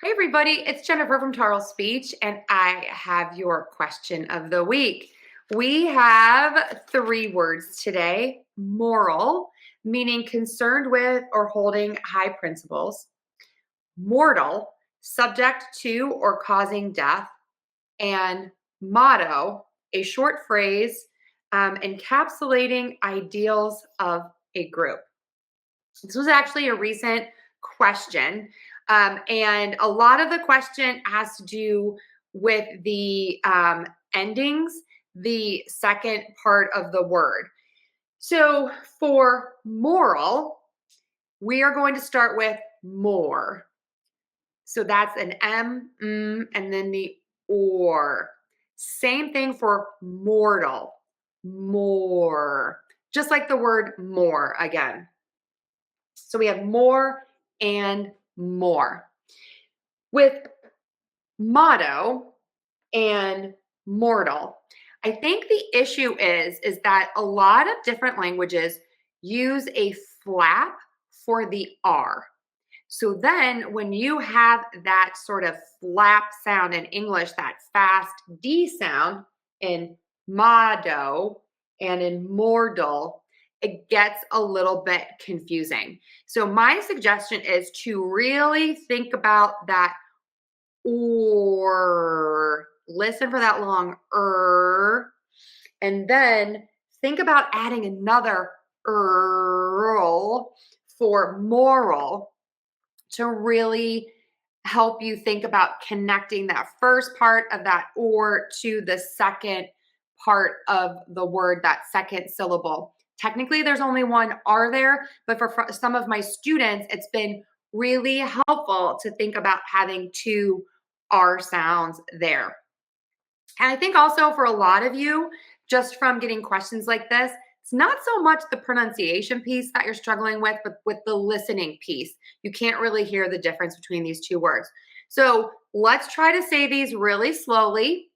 Hi, everybody. It's Jennifer from Tarle Speech, and I have your question of the week. We have 3 words today. Moral, meaning concerned with or holding high principles. Mortal, subject to or causing death. And motto, a short phrase encapsulating ideals of a group. This was actually a recent question. And a lot of the question has to do with the endings, the second part of the word. So for moral, we are going to start with more. So that's an and then the or. Same thing for mortal, more. Just like the word more again. So we have more and more. With motto and mortal, I think the issue is that a lot of different languages use a flap for the R. So then when you have that sort of flap sound in English, that fast D sound in motto and in mortal, it gets a little bit confusing. So my suggestion is to really think about that or, listen for that long and then think about adding another for moral to really help you think about connecting that first part of that or to the second part of the word, that second syllable. Technically, there's only one R there, but for some of my students, it's been really helpful to think about having 2 R sounds there. And I think also for a lot of you, just from getting questions like this, it's not so much the pronunciation piece that you're struggling with, but with the listening piece. You can't really hear the difference between these 2 words. So let's try to say these really slowly,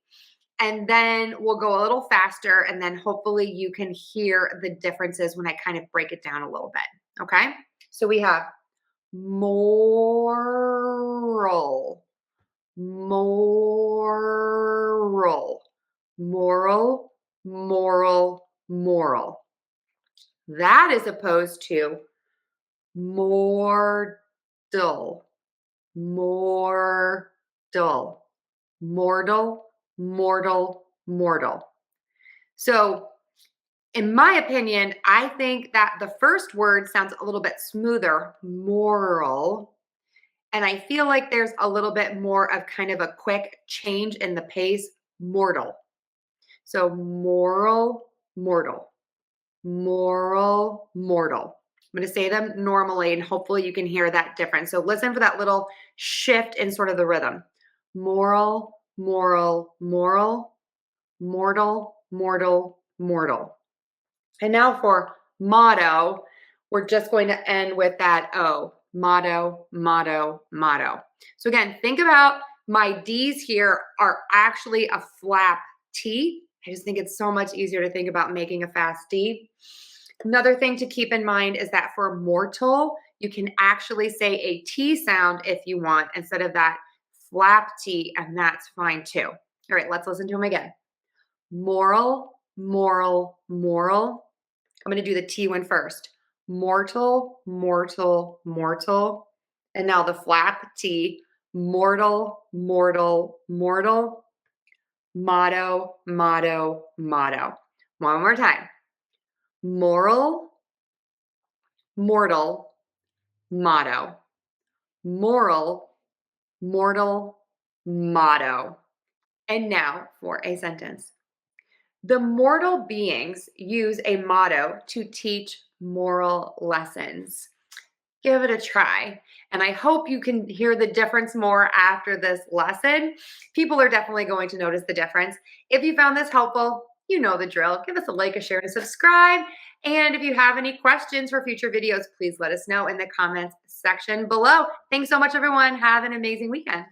and then we'll go a little faster, and then hopefully you can hear the differences when I kind of break it down a little bit, okay? So we have moral, moral, moral, moral, moral. That is opposed to more dull, more dull, mortal, mortal, mortal. So in my opinion, I think that the first word sounds a little bit smoother, moral. And I feel like there's a little bit more of kind of a quick change in the pace, mortal. So moral, mortal, moral, mortal. I'm going to say them normally and hopefully you can hear that difference. So listen for that little shift in sort of the rhythm. Moral, moral, moral, mortal, mortal, mortal. And now for motto, we're just going to end with that O. Motto, motto, motto. So again, think about my D's here are actually a flap T. I just think it's so much easier to think about making a fast D. Another thing to keep in mind is that for mortal, you can actually say a T sound if you want instead of that flap T, and that's fine too. All right, let's listen to them again. Moral, moral, moral. I'm going to do the T one first. Mortal, mortal, mortal. And now the flap T. Mortal, mortal, mortal. Motto, motto, motto. One more time. Moral, mortal, motto. Moral, mortal, motto. And now for a sentence. The mortal beings use a motto to teach moral lessons. Give it a try. And I hope you can hear the difference more after this lesson. People are definitely going to notice the difference. If you found this helpful, you know the drill. Give us a like, a share, and a subscribe. And if you have any questions for future videos, please let us know in the comments section below. Thanks so much, everyone. Have an amazing weekend.